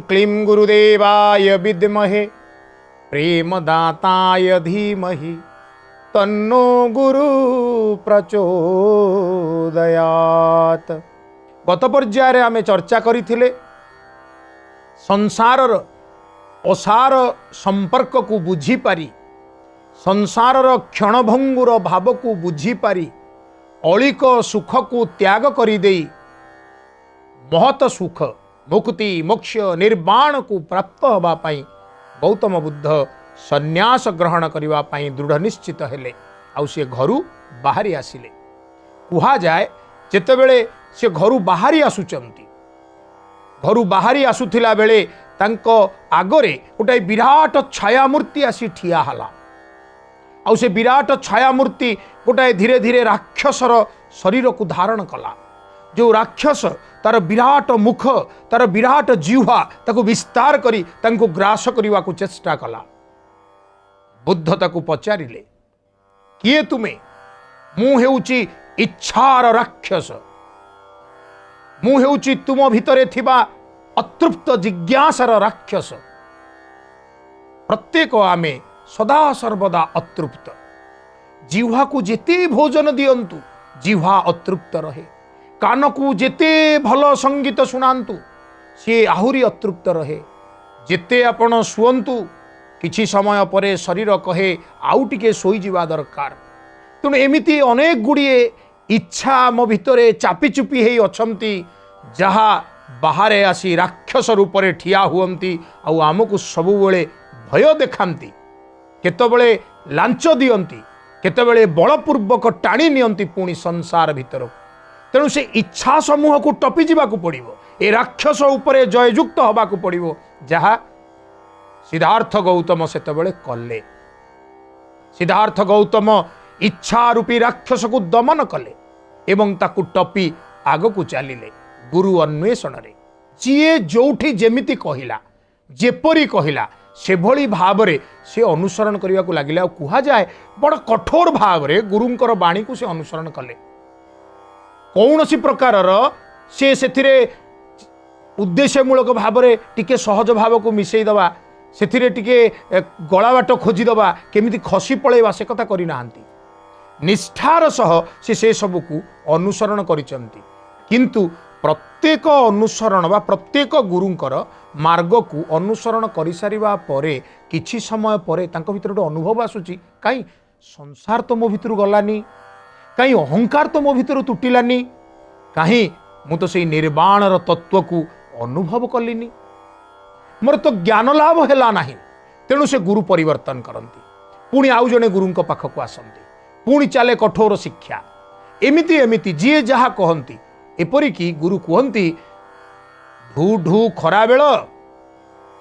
क्लीं गुरुदेवाय विद्महे प्रेमदाताय धीमहि तन्नो गुरु प्रचोदयात्। गत पर्याय आमे चर्चा करिथिले संसारर असार संपर्क को बुझी पारी, संसारर क्षणभंगुर भाव को बुझी पारी, अलिक सुख को त्याग करी देई महत सुख मुक्ति मोक्ष निर्वाण को प्राप्त होबा पाई गौतम बुद्ध संन्यास ग्रहण करने पाई दृढ़ निश्चित हेले। आउ से घरू बाहरी आसिले। कुहा जाए जेतेबेले से घरू बाहरी आसुचंती, घरू बाहरी आसुथिला बेले तांको आगरे गोटे विराट छायामूर्ति आसी ठिया हला। आउ से विराट छायामूर्ति गोटाए धीरे धीरे राक्षसर शरीर को धारण कला। जो राक्षस तार विराट मुख तार विराट जिह्वा ताको विस्तार करी तांको ग्रास करने को चेष्टा कला। बुद्ध ताको पचारिले, किए तुमे? मु हेउची इच्छार राक्षस, मु हेउची तुम भितरे थिबा अतृप्त जिज्ञासार राक्षस। प्रत्येक आमे सदा सर्वदा अतृप्त। जिह्वा को जेते भोजन दियंतु जिह्वा अतृप्त रहे। कान को जेते भल संगीत सुनांतु सी आहुरी अतृप्त रहे। जेते आपण शुअंतु किछि समय परे शरीर कहे आउ टिके सोई जिवा दरकार। तेणु एमिति अनेक गुड़िए इच्छा मो भितरे चापी चुपी हेई अछंती, जहा बाहरे आसी राक्षस रूप रे ठिया हुअंती आउ आमको सबुबेले भय देखांती, केतबेले लांच दियंती, केतबेले बलपूर्वक टाणी नियंती पुणी संसार भितर। तेणु से इच्छा समूह को टपी जावाक पड़िबो, ए राक्षस उपरे जययुक्त होबाक पड़िबो, जहा सिद्धार्थ गौतम सेतबेले कले। सिद्धार्थ गौतम इच्छा रूपी राक्षस को दमन कले एवं ताकू टपी आगकू चलिले गुरु अन्वेषण रे। जीए जोठी जेमिति कहिला जेपरी कहिला सेभली भाव रे से अनुसरण करने को लगिले। आ कुहा जाए बड़ कठोर भाव रे गुरुंकर बाणी को से अनुसरण कले। कौनसी प्रकारर से सेथिरे उद्देश्यमूलक भाव रे टिके सहज भाव को मिसई दबा, सेथिरे टिके गला बाट खोजी दबा, केमिति खसी पळेबा से कथा करि नाहंती। निष्ठार सह से सबू को अनुसरण करिसंती। किंतु प्रत्येक अनुसरण बा प्रत्येक गुरुंकर मार्ग को अनुसरण कर सारिबा परे किछि समय परे तांको भितर गोटे अनुभव आसुची, काई संसार तो मो भितर गलानी, काई अहंकार तो मो भितर तुटिलानी, काई मु तो से निर्वाणर तत्व को अनुभव कलिनी, मोर तो ज्ञान लाभ हैला नाही। तेणु से गुरु परिवर्तन करती, पुणी आउ जने गुरुंक पाखक आसंती, पुणी चले कठोर शिक्षा। एमिति एमिति जीए जहा कहंती, एपरिकी गुरु कहती ढू ढू खरा बेल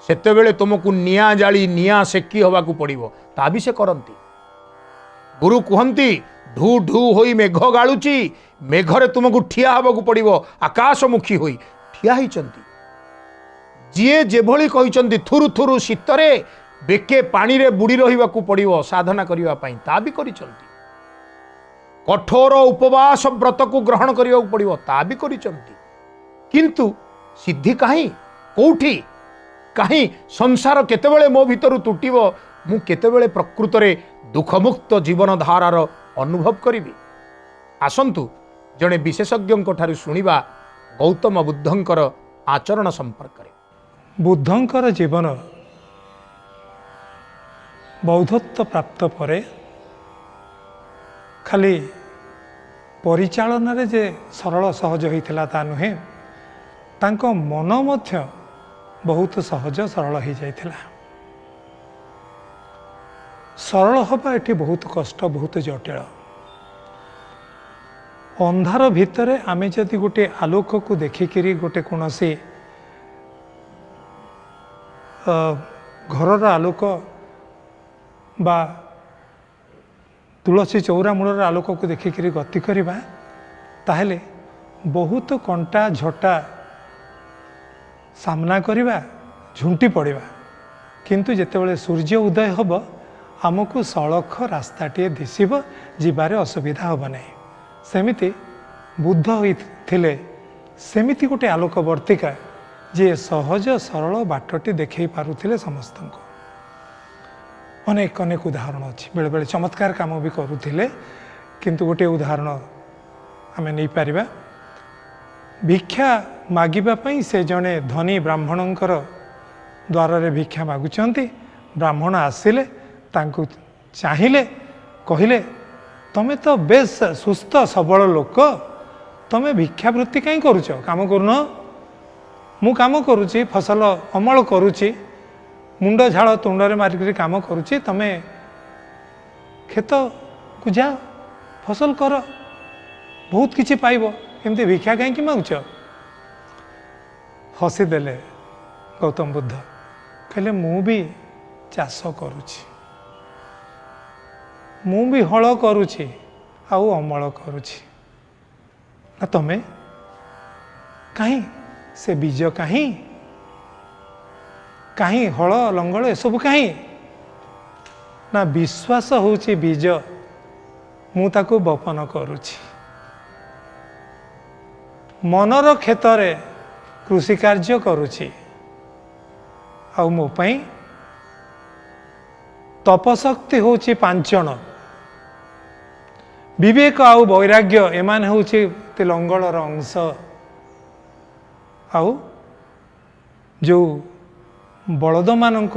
सेतेबेले तुमको निया जाली निया सेकी होबाकू पड़िबो, ता भी से करंती। गुरु कहती ढू ढू होई मेघ गालुची, मेघरे तुमको ठिया होबाकू पड़िबो, आकाशमुखी होई ठिया होइचंती। जीए जेभली कहिचंती थुरु थुरु शीतरे बेके पानी रे बुड़ी रहिबाकू पड़िबो साधना करिवा पई, ता भी करिचंती। कठोर उपवास व्रत को ग्रहण करिया पड़िबो, ता भी करिचंती। किंतु सिद्धि काहे कोठी काहे संसार केतेबेले मो भितरु तुटिबो, मु केतेबेले प्रकृत रे दुखमुक्त जीवन धारार अनुभव करिबी। आसंतु जणे विशेषज्ञ ठारू सुनिबा गौतम बुद्धंकर आचरण संपर्क रे। बुद्धंकर जीवन बौद्धत्व प्राप्त परे खाली परिचालन रे जे सरल सहज होइथिला ता नुहे, तांको मन मध्य बहुत सहज सरल हो जाइथिला। सरल हवा एठी बहुत कष्ट, बहुत जटिल। अंधार भितरे आमे जदि गोटे आलोक को देखिकिरी गोटे कोनोसी घरर आलोक बा तुलसी चौरा मूलर आलोक को देखिकी गति करवा, ताहले बहुत कंटा झटा सामना करवा, झुंटी पड़ा। किंतु जेतेबेले सूर्य उदय हब आमको सड़ख रास्ताटे दिशब, जीवार असुविधा हम ना। सेमिति बुद्ध होइथिले सेमिति गोटे आलोक वर्तिका जे सहज सरल बाटटी देखई पारुथिले समस्त को। अनेक अनेक उदाहरण अच्छी बेले बेले चमत्कार काम भी करुथिले किंतु गोटे उदाहरण आमे नहीं पारिबा। भिक्षा मागिबा पई से जने धनी ब्राह्मणंकर द्वार रे भिक्षा मागुचंती। ब्राह्मण आसिले तांकु चाहिले कहिले तमे तो बेस सुस्थ सबल लोक तमे भिक्षावृत्ति कहीं करुच काम करुन। मु काम करुची फसल अमल करुची मुंड झाड़ तुंडरे मारिक काम करुची तमे खेत को जाओ फसल कर बहुत किछि पाइब एमती भिक्षा कहीं मागुच। हसीदेले गौतम बुद्ध कहले मु भी चाष करुची मु भी हल करुची आउ अमल करुची ना तमे कहीं से बीज कहीं कहीं हल लंगल एसबू कहीं ना विश्वास होची बीज मु ताकू बपन करुची। मनर क्षेत्र कृषि कार्य करुची आउ मो पई तपशक्ति होची पांचण विवेक आउ वैराग्य एमान होची लंगलर अंश आउ जो बलद मानक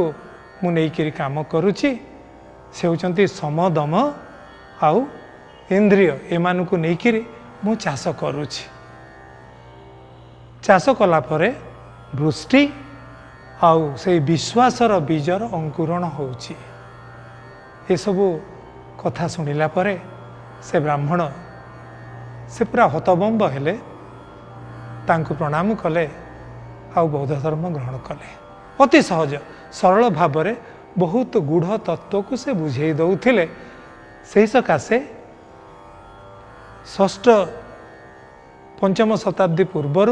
मु नहीं काम करुची से होचंती समदम आउ इंद्रिय एमान को नहीं मु चाष करुची। चाष कला परे वृष्टि आउ से विश्वासर बीजर अंकुरण होची। ये सब कथा शुणिला परे से ब्राह्मण से पूरा हतबम्ब हेले तांको प्रणाम कले आउ बौद्ध धर्म ग्रहण कले। अति सहज सरल भाव में बहुत गूढ़ तत्व को से बुझे दौले। से सकाशे षष्ठ पंचम शताब्दी पूर्वर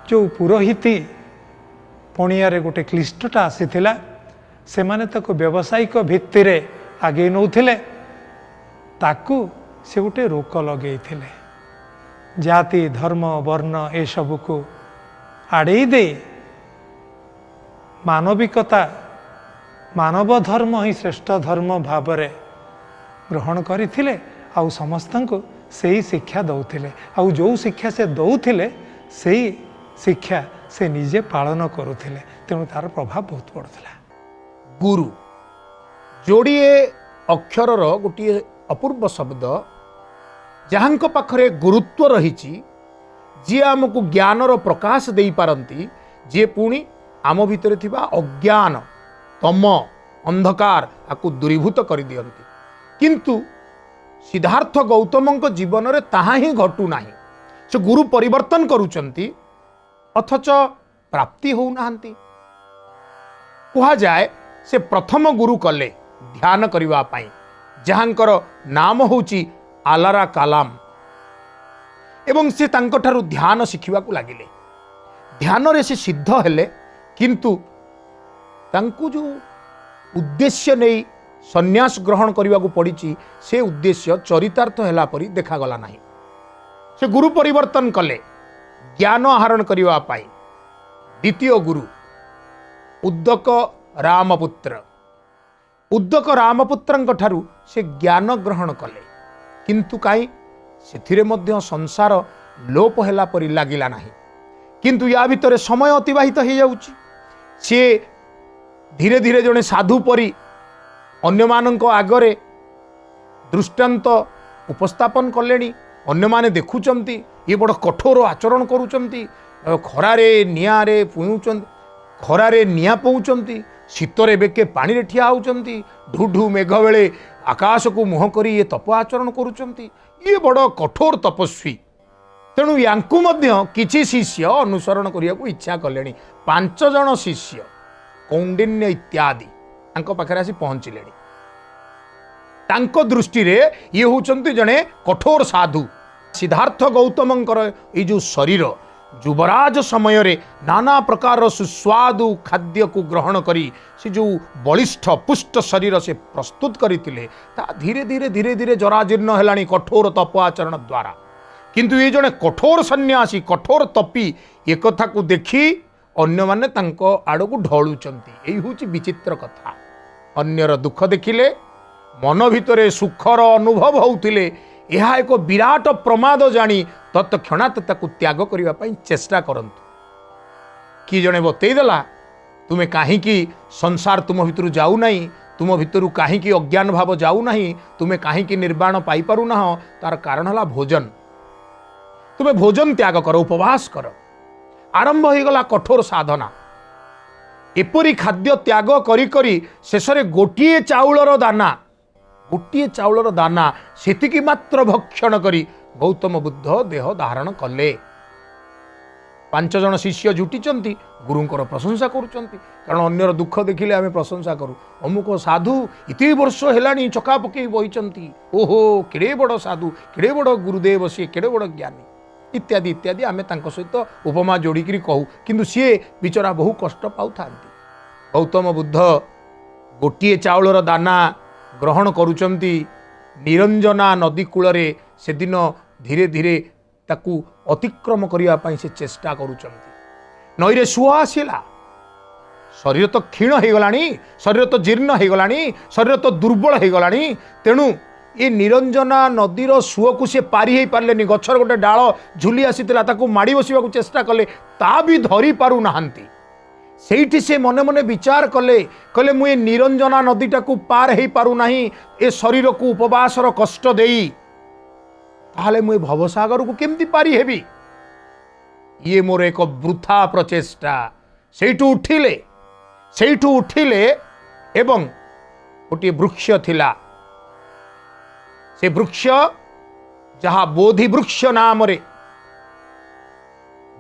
जो पुरोहिती पणियारे गोटे क्लिष्टता आसीथिला से माने ताको व्यावसायिक भित्ति रे आगे नौथिले ताकू से गोटे रोक लगे जाति धर्म वर्ण ए सबू को आड़े दे मानविकता मानव धर्म ही श्रेष्ठ धर्म भाव में ग्रहण करथिले आउ समस्त को सही शिक्षा दौथिले आउ जो शिक्षा से दौथिले सही शिक्षा से निजे पालन करुथिले तेणु तार प्रभाव बहुत पड़ुथिला। गुरु जोड़िए अक्षरर गोटे अपूर्व शब्द जहांक पाखरे गुरुत्व रहिछि जी आमको ज्ञानर प्रकाश दे पारंती जे पुणी आम भितर थिबा अज्ञान तम अंधकार आकु दूरीभूत कर दियंती। किंतु सिद्धार्थ गौतमଙ୍କ जीवन रे ताहा ही घटू नाही। से गुरु परिवर्तन करूचंती अथच प्राप्ति हो नाहंती। कहा जाए से प्रथम गुरु कले ध्यान करिवा पाई जहांकर नाम होची आलारा कालाम एवं से तांकठारु ध्यान शिखिबा को लागिले। ध्यान रे से सिद्ध हेले किंतु तांकु जो उद्देश्य नहीं संन्यास ग्रहण करने को पड़ी से उद्देश्य चरितार्थ हैला परी देखागला नहीं। से गुरु परिवर्तन कले ज्ञान आहरण करने पाई। द्वितीय गुरु उद्दक रामपुत्र उद्दक रामपुत्रंक ठारु से ज्ञान ग्रहण कले किंतु काई सेथिरे मध्य संसार लोप हैला परी लागिला नहीं। किंतु या भितर समय अतिबाहित हो जाउची। से धीरे धीरे जड़े साधु परी अन्य मानक आगरे दृष्टांत उपस्थापन कले। अन्य माने देखुचंती ये बड़ कठोर आचरण करूचंती खरारे निआरे पुउचंती खरारे निआ पौचंती शीतरे बेके पानी रे ठिया होचंती ढू ढू मेघ बेले आकाश को मुह करी ये तप आचरण करूचंती ये बड़ कठोर तपस्वी। तेणु यांकु मध्य किछि शिष्य अनुसरण करिया को इच्छा कलेनी। 5 जन शिष्य कौंडिन्य इत्यादि तांको पाखरे आसी पहुंचिलेनी। तांको दृष्टि रे ये होचंती जने कठोर साधु। सिद्धार्थ गौतमंकर ये जो शरीर युवराज समय रे नाना प्रकार सुस्वादु खाद्य को ग्रहण करी से जो बलिष्ठ पुष्ट शरीर से प्रस्तुत करथिले ता धीरे धीरे धीरे धीरे जराजीर्ण हेलानी कठोर तप आचरण द्वारा। किंतु ये जने कठोर सन्यासी कठोर तपी एक कथा को देखी ଅନ୍ୟମାନେ ତାଙ୍କ ଆଡ଼କୁ ଢଳୁଛନ୍ତି। ଏଇ ହେଉଛି ବିଚିତ୍ର କଥା। ଅନ୍ୟର ଦୁଃଖ ଦେଖିଲେ ମନ ଭିତରେ ସୁଖର ଅନୁଭବ ହେଉଥିଲେ ଏହା ଏକ ବିରାଟ ପ୍ରମାଦ ଜାଣି ତତ୍କ୍ଷଣାତ୍ ତାକୁ ତ୍ୟାଗ କରିବା ପାଇଁ ଚେଷ୍ଟା କରନ୍ତୁ। କିଏ ଜଣେ ବତେଇ ଦେଲା ତୁମେ କାହିଁକି ସଂସାର ତୁମ ଭିତରୁ ଯାଉନାହିଁ, ତୁମ ଭିତରୁ କାହିଁକି ଅଜ୍ଞାନ ଭାବ ଯାଉନାହିଁ, ତୁମେ କାହିଁକି ନିର୍ବାଣ ପାଇପାରୁନାହ, ତାର କାରଣ ହେଲା ଭୋଜନ। ତୁମେ ଭୋଜନ ତ୍ୟାଗ କର, ଉପବାସ କର। ଆରମ୍ଭ ହୋଇଗଲା କଠୋର ସାଧନା। ଏପରି ଖାଦ୍ୟ ତ୍ୟାଗ କରି କରି ଶେଷରେ ଗୋଟିଏ ଚାଉଳର ଦାନା ସେତିକି ମାତ୍ର ଭକ୍ଷଣ କରି ଗୌତମ ବୁଦ୍ଧ ଦେହ ଧାରଣ କଲେ। 5 ଜଣ ଶିଷ୍ୟ ଜୁଟିଛନ୍ତି, ଗୁରୁଙ୍କର ପ୍ରଶଂସା କରୁଛନ୍ତି। କାରଣ ଅନ୍ୟର ଦୁଃଖ ଦେଖିଲେ ଆମେ ପ୍ରଶଂସା କରୁ। ଅମୁକ ସାଧୁ ଏତେ ବର୍ଷ ହେଲାଣି ଚକା ପକେଇ ବହିଛନ୍ତି, ଓହୋ କେଡ଼େ ବଡ଼ ସାଧୁ, କେଡ଼େ ବଡ଼ ଗୁରୁଦେବ, ସିଏ କେଡ଼େ ବଡ଼ ଜ୍ଞାନୀ, ଇତ୍ୟାଦି ଇତ୍ୟାଦି ଆମେ ତାଙ୍କ ସହିତ ଉପମା ଯୋଡ଼ିକିରି କହୁ। କିନ୍ତୁ ସିଏ ବିଚରା ବହୁ କଷ୍ଟ ପାଉଥାନ୍ତି। ଗୌତମ ବୁଦ୍ଧ ଗୋଟିଏ ଚାଉଳର ଦାନା ଗ୍ରହଣ କରୁଛନ୍ତି। ନିରଞ୍ଜନା ନଦୀ କୂଳରେ ସେଦିନ ଧୀରେ ଧୀରେ ତାକୁ ଅତିକ୍ରମ କରିବା ପାଇଁ ସେ ଚେଷ୍ଟା କରୁଛନ୍ତି। ନଈରେ ସୁଅ ଆସିଲା, ଶରୀର ତ କ୍ଷୀଣ ହେଇଗଲାଣି, ଶରୀର ତ ଜୀର୍ଣ୍ଣ ହେଇଗଲାଣି, ଶରୀର ତ ଦୁର୍ବଳ ହେଇଗଲାଣି। ତେଣୁ ଏ ନିରଞ୍ଜନା ନଦୀର ସୁଅକୁ ସେ ପାରି ହେଇପାରିଲେନି। ଗଛର ଗୋଟେ ଡାଳ ଝୁଲି ଆସିଥିଲା, ତାକୁ ମାଡ଼ି ବସିବାକୁ ଚେଷ୍ଟା କଲେ, ତା ବି ଧରି ପାରୁନାହାନ୍ତି। ସେଇଠି ସେ ମନେ ମନେ ବିଚାର କଲେ, କହିଲେ ମୁଁ ଏ ନିରଞ୍ଜନା ନଦୀଟାକୁ ପାର ହେଇପାରୁନାହିଁ ଏ ଶରୀରକୁ ଉପବାସର କଷ୍ଟ ଦେଇ, ତାହେଲେ ମୁଁ ଏ ଭବସାଗରକୁ କେମିତି ପାରି ହେବି? ଇଏ ମୋର ଏକ ବୃଥା ପ୍ରଚେଷ୍ଟା। ସେଇଠୁ ଉଠିଲେ ଏବଂ ଗୋଟିଏ ବୃକ୍ଷ ଥିଲା। ସେ ବୃକ୍ଷ ଯାହା ବୋଧି ବୃକ୍ଷ ନାମରେ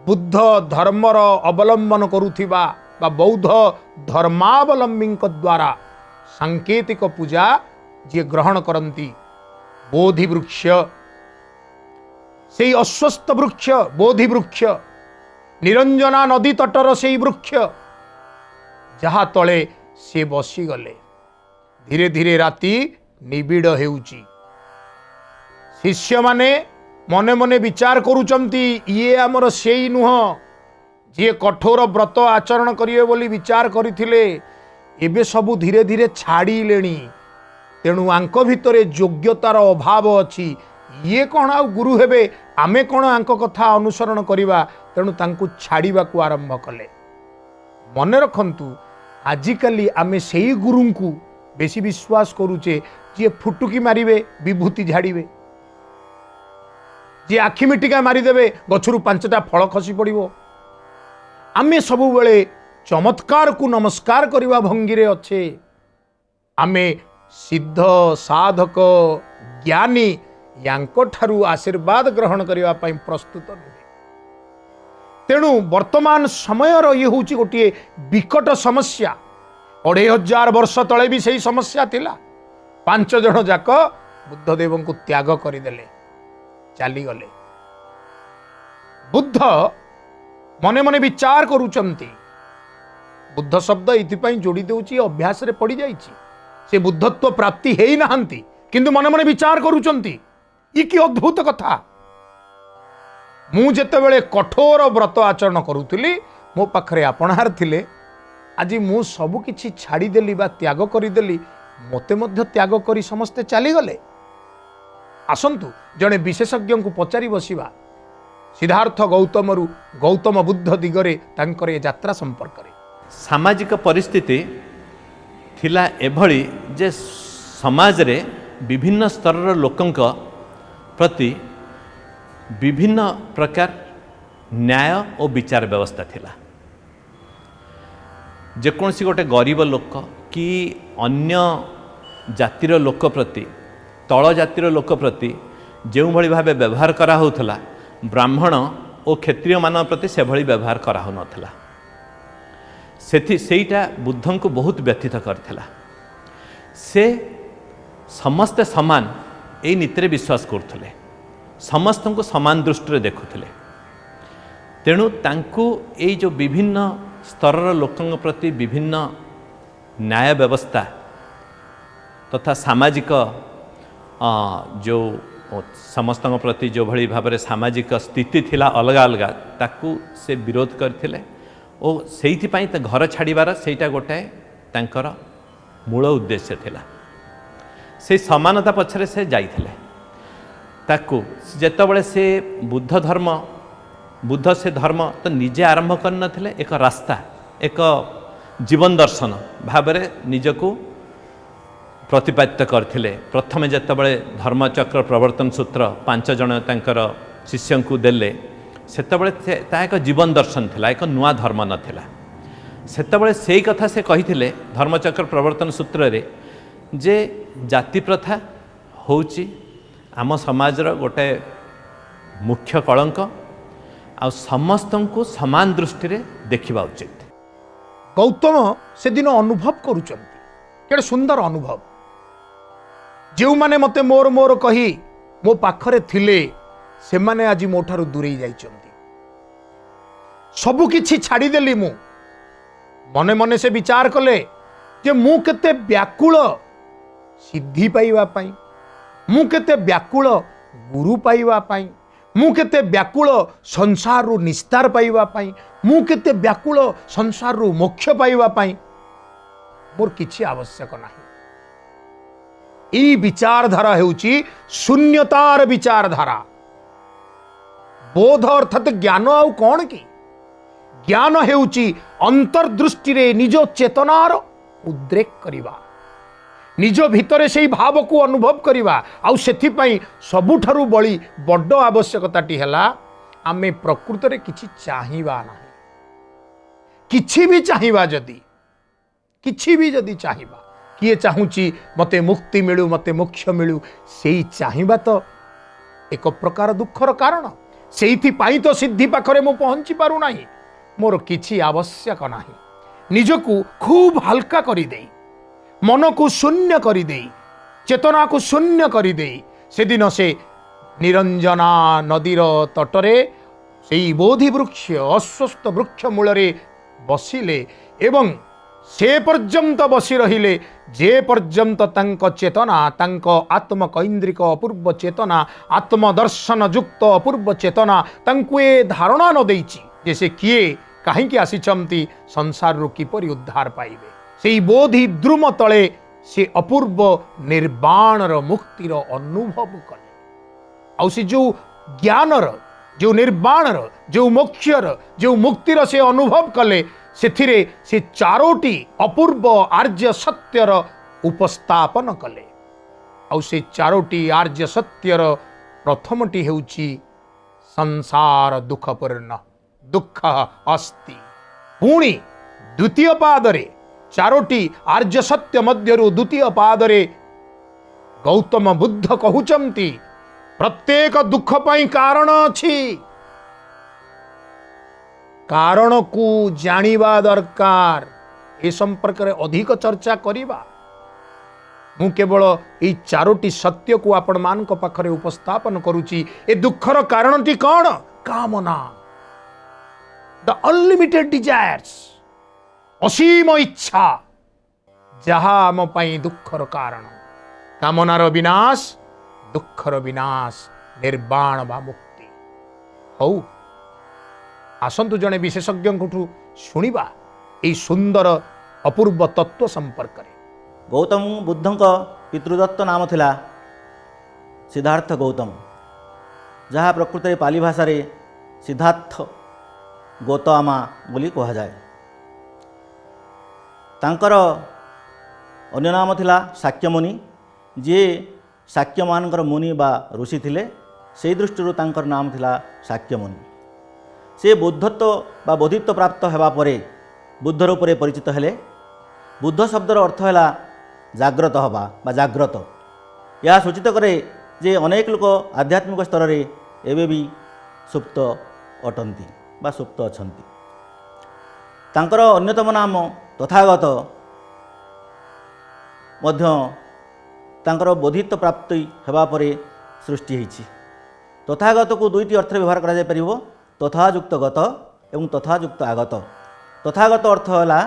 ବୁଦ୍ଧ ଧର୍ମର ଅବଲମ୍ବନ କରୁଥିବା ବା ବୌଦ୍ଧ ଧର୍ମାବଲମ୍ବୀଙ୍କ ଦ୍ୱାରା ସାଙ୍କେତିକ ପୂଜା ଯିଏ ଗ୍ରହଣ କରନ୍ତି, ବୋଧି ବୃକ୍ଷ, ସେଇ ଅଶ୍ୱସ୍ଥ ବୃକ୍ଷ, ବୋଧି ବୃକ୍ଷ, ନିରଞ୍ଜନା ନଦୀ ତଟର ସେଇ ବୃକ୍ଷ ଯାହା ତଳେ ସେ ବସିଗଲେ। ଧୀରେ ଧୀରେ ରାତି ନିବିଡ଼ ହେଉଛି। ଶିଷ୍ୟମାନେ ମନେ ମନେ ବିଚାର କରୁଛନ୍ତି, ଇଏ ଆମର ସେଇ ନୁହଁ ଯିଏ କଠୋର ବ୍ରତ ଆଚରଣ କରିବେ ବୋଲି ବିଚାର କରିଥିଲେ, ଏବେ ସବୁ ଧୀରେ ଧୀରେ ଛାଡ଼ିଲେଣି। ତେଣୁ ଆଙ୍କ ଭିତରେ ଯୋଗ୍ୟତାର ଅଭାବ ଅଛି। ଇଏ କ'ଣ ଆଉ ଗୁରୁ ହେବେ? ଆମେ କ'ଣ ଆଙ୍କ କଥା ଅନୁସରଣ କରିବା? ତେଣୁ ତାଙ୍କୁ ଛାଡ଼ିବାକୁ ଆରମ୍ଭ କଲେ। ମନେ ରଖନ୍ତୁ, ଆଜିକାଲି ଆମେ ସେଇ ଗୁରୁଙ୍କୁ ବେଶୀ ବିଶ୍ୱାସ କରୁଛେ ଯିଏ ଫୁଟୁକି ମାରିବେ, ବିଭୂତି ଝାଡ଼ିବେ, ଯିଏ ଆଖି ମିଟିକା ମାରିଦେବେ, ଗଛରୁ 5ଟା ଫଳ ଖସି ପଡ଼ିବ। ଆମେ ସବୁବେଳେ ଚମତ୍କାରକୁ ନମସ୍କାର କରିବା ଭଙ୍ଗୀରେ ଅଛେ। ଆମେ ସିଦ୍ଧ ସାଧକ ଜ୍ଞାନୀ ୟାଙ୍କଠାରୁ ଆଶୀର୍ବାଦ ଗ୍ରହଣ କରିବା ପାଇଁ ପ୍ରସ୍ତୁତ ନୁହେଁ। ତେଣୁ ବର୍ତ୍ତମାନ ସମୟର ଇଏ ହେଉଛି ଗୋଟିଏ ବିକଟ ସମସ୍ୟା। 2500 ବର୍ଷ ତଳେ ବି ସେଇ ସମସ୍ୟା ଥିଲା। 5 ଜଣ ଯାକ ବୁଦ୍ଧଦେବଙ୍କୁ ତ୍ୟାଗ କରିଦେଲେ, ଚାଲିଗଲେ। ବୁଦ୍ଧ ମନେ ମନେ ବିଚାର କରୁଛନ୍ତି। ବୁଦ୍ଧ ଶବ୍ଦ ଏଇଥିପାଇଁ ଯୋଡ଼ି ଦେଉଛି, ଅଭ୍ୟାସରେ ପଡ଼ିଯାଇଛି। ସେ ବୁଦ୍ଧତ୍ୱ ପ୍ରାପ୍ତି ହେଇନାହାନ୍ତି, କିନ୍ତୁ ମନେ ମନେ ବିଚାର କରୁଛନ୍ତି। ଇଏ କି ଅଦ୍ଭୁତ କଥା! ମୁଁ ଯେତେବେଳେ କଠୋର ବ୍ରତ ଆଚରଣ କରୁଥିଲି, ମୋ ପାଖରେ ଆପଣାହାର ଥିଲେ, ଆଜି ମୁଁ ସବୁକିଛି ଛାଡ଼ିଦେଲି ବା ତ୍ୟାଗ କରିଦେଲି, ମୋତେ ମଧ୍ୟ ତ୍ୟାଗ କରି ସମସ୍ତେ ଚାଲିଗଲେ। ଆସନ୍ତୁ ଜଣେ ବିଶେଷଜ୍ଞଙ୍କୁ ପଚାରି ବସିବା ସିଦ୍ଧାର୍ଥ ଗୌତମରୁ ଗୌତମ ବୁଦ୍ଧ ଦିଗରେ ତାଙ୍କର ଏ ଯାତ୍ରା ସମ୍ପର୍କରେ। ସାମାଜିକ ପରିସ୍ଥିତି ଥିଲା ଏଭଳି ଯେ ସମାଜରେ ବିଭିନ୍ନ ସ୍ତରର ଲୋକଙ୍କ ପ୍ରତି ବିଭିନ୍ନ ପ୍ରକାର ନ୍ୟାୟ ଓ ବିଚାର ବ୍ୟବସ୍ଥା ଥିଲା। ଯେକୌଣସି ଗୋଟେ ଗରିବ ଲୋକ କି ଅନ୍ୟ ଜାତିର ଲୋକ ପ୍ରତି, ତଳ ଜାତିର ଲୋକ ପ୍ରତି ଯେଉଁଭଳି ଭାବେ ବ୍ୟବହାର କରାହେଉଥିଲା, ବ୍ରାହ୍ମଣ ଓ କ୍ଷତ୍ରିୟମାନଙ୍କ ପ୍ରତି ସେଭଳି ବ୍ୟବହାର କରାହେଉନଥିଲା। ସେଇଟା ବୁଦ୍ଧଙ୍କୁ ବହୁତ ବ୍ୟଥିତ କରିଥିଲା। ସେ ସମସ୍ତେ ସମାନ ଏଇ ନୀତିରେ ବିଶ୍ୱାସ କରୁଥିଲେ, ସମସ୍ତଙ୍କୁ ସମାନ ଦୃଷ୍ଟିରେ ଦେଖୁଥିଲେ। ତେଣୁ ତାଙ୍କୁ ଏଇ ଯେଉଁ ବିଭିନ୍ନ ସ୍ତରର ଲୋକଙ୍କ ପ୍ରତି ବିଭିନ୍ନ ନ୍ୟାୟ ବ୍ୟବସ୍ଥା ତଥା ସାମାଜିକ ଯେଉଁ ସମସ୍ତଙ୍କ ପ୍ରତି ଯେଉଁଭଳି ଭାବରେ ସାମାଜିକ ସ୍ଥିତି ଥିଲା ଅଲଗା ଅଲଗା, ତାକୁ ସେ ବିରୋଧ କରିଥିଲେ ଓ और से घर छाड़बार सेटा गोटाए तांकर मूल उद्देश्य थिला। से समानता पछरे से जाइथिले ताकू जेतबळे से बुद्ध से धर्म तो निजे आरंभ कर नथिले, एक रास्ता एक जीवन दर्शन भावरे निजको प्रतिपादित करथिले। प्रथमे जेतबळे धर्मचक्र प्रवर्तन सूत्र 5 जण तांकर शिष्यंकु देले सेतबळे ता एक जीवन दर्शन थिला, एक नुआ धर्म नथिला। सेतबळे सेई कथा से कहिथिले धर्मचक्र प्रवर्तन सूत्र रे जे जाति प्रथा होउची आम समाजर गोटे मुख्य कलंक आ समस्त को समान दृष्टि रे देखिबा उचित। गौतम से दिन अनुभव करुचंती केड़े सुंदर अनुभव। जो माने मते मोर मोर कही मो पाखरे थिले से माने आज मो ठारू दूरेई जाइचंती। सबु किछि छाड़ी देली मु मने मने से विचार कले जे मु केते व्याकुल सिद्धि पाइबा पाई, मु केते व्याकुल गुरु पाइबा पाई, मु केते व्याकुल संसार रु निस्तार पाइबा पाई, मु केते व्याकुल संसार रु मोक्ष पाइबा पाई मोर किछि आवश्यक नाही। ई विचारधारा हेउची शून्यतार विचारधारा। बोध अर्थात ज्ञान आउ कौन कि ज्ञान हेउची अंतर्दृष्टि रे निज चेतनार उद्रेक करिबा, निज भितरे से भाव को अनुभव करिबा। आउ सेथि पई सबुठारु बड़ी बड़ आवश्यकताटी हैला आमे प्रकृत रे किछि चाहिबा नाही। किछि भी चाहिबा जदी किछि भी जदी चाहिबा किए चाहूची मते मुक्ति मिलू मते मोक्ष मिलू, सेई चाहिबा तो एक प्रकार दुखर कारण। सेइथि पाई तो सिद्धि पाखरे मु पहुंची पारु नाही, मोर किछि आवश्यक नाही। निजकु खूब हल्का करि देई, मन को शून्य करि देई, चेतना को शून्य करि देई से दिन से निरंजना नदीर तटरे सेई बोधि वृक्ष अस्वस्थ वृक्ष मूलरे बसिले एवं से पर्यंत बसी रहिले जे पर्यंत तांक चेतना तांक आत्म कैंद्रिक अपूर्व चेतना आत्मदर्शन युक्त अपूर्व चेतना तांकु ए धारणा न देइछि जे से किए काहेकि आसीचंती संसार रु किपरि उद्धार पाइबे। सेई बोधि द्रुम तले से अपूर्व निर्वाणर मुक्तिर अनुभव कले। आउ से जो ज्ञानर जो निर्वाणर जो मोक्षर जो मुक्तिर से अनुभव कले सेथिरे से चारोटी अपूर्व आर्य सत्यर उपस्थापन कले। आउ से चारोटी आर्य सत्यर प्रथमटी हेउची संसार दुखपूर्ण दुख अस्ति। पुणी द्वितीय पादरे चारोटी आर्य सत्य मध्यरु द्वितीय पादरे गौतम बुद्ध कहउचंती प्रत्येक दुख पई कारण अछि। कारण को जानिबा दरकार। ए संपर्क रे अधिक चर्चा करिबा। मु केवल ए चारोटी सत्य को आपण मान को पाखरे उपस्थापन करूची। ए दुखर कारणटी कौन? कामना, द अनलिमिटेड डिजायर्स, असीम इच्छा जहा आम पई दुखर कारण। कामनार विनाश दुखर विनाश निर्वाण बा मुक्ति। हौ आसंतु जने विशेषज्ञ शुणिबा ए सुंदर अपूर्व तत्व संपर्क रे। गौतम बुद्धंक पितृदत्त नाम थिला सिद्धार्थ गौतम, जहाँ प्रकृत में पाली भाषा रे सिद्धार्थ गौतमा बोली कहा जाए। तांकर अन्य नाम थिला शाक्यमुनि, जे शाक्य मानकर मुनि बा ऋषि थिले, से दृष्टि तांकर नाम थिला शाक्यमुनि। से बुद्धत्व बा बोधित्व प्राप्त हेबा परे बुद्ध रूप में परिचित हेले। बुद्ध शब्दर अर्थ है जाग्रत हवा बा जाग्रत। यह सूचित करे जे अनेक लोक आध्यात्मिक स्तर रे एबे भी सुप्त अटंती बा सुप्त अछंती। तांकर अन्यतम नाम तथागत मध्य तांकर बोधित्व प्राप्ति हेबा परे सृष्टि होइछि। तथागत को दुईटी अर्थ व्यवहार करा जाय परिबो, तथायुक्त गत एवं तथायुक्त आगत। तथागत अर्थ है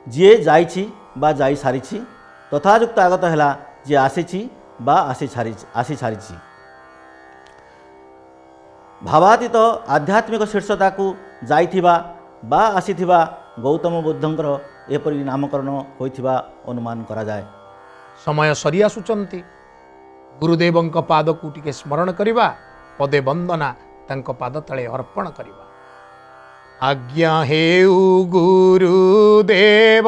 जे जाइछि बा जाई सारिछि, तथायुक्त आगत है जे आसीछि बा आसी सारिछि। भावातीत आध्यात्मिक शीर्षता को जाइथिबा बा आसीथिबा गौतम बुद्धंकर एपरि नामकरण होइथिबा अनुमान कराଯାए। समय सरी आसुचंती गुरुदेवंक पाद को टिके स्मरण करिबा पदे वंदना तांक पाद तले अर्पण करिबा। आज्ञा हेउ गुरुदेव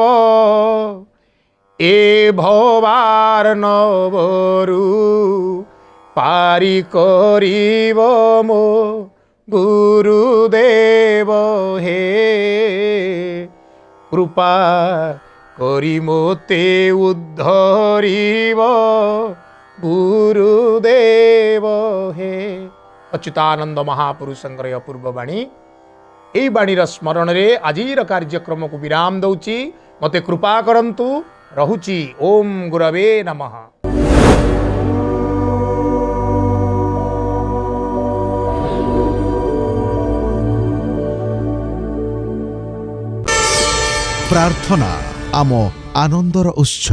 ए भवार नवरु पारी करिब मो गुरुदेव हे कृपा करी मोते उद्धरिब गुरुदेव हे। अच्युतानंद महापुरुषंकर अपूर्व बाणी एई बाणीर स्मरण रे आजिर कार्यक्रम को विराम दउची। मते कृपा करंतु रहुची। ओम गुरवे नमः। प्रार्थना आम आनंदर उत्स।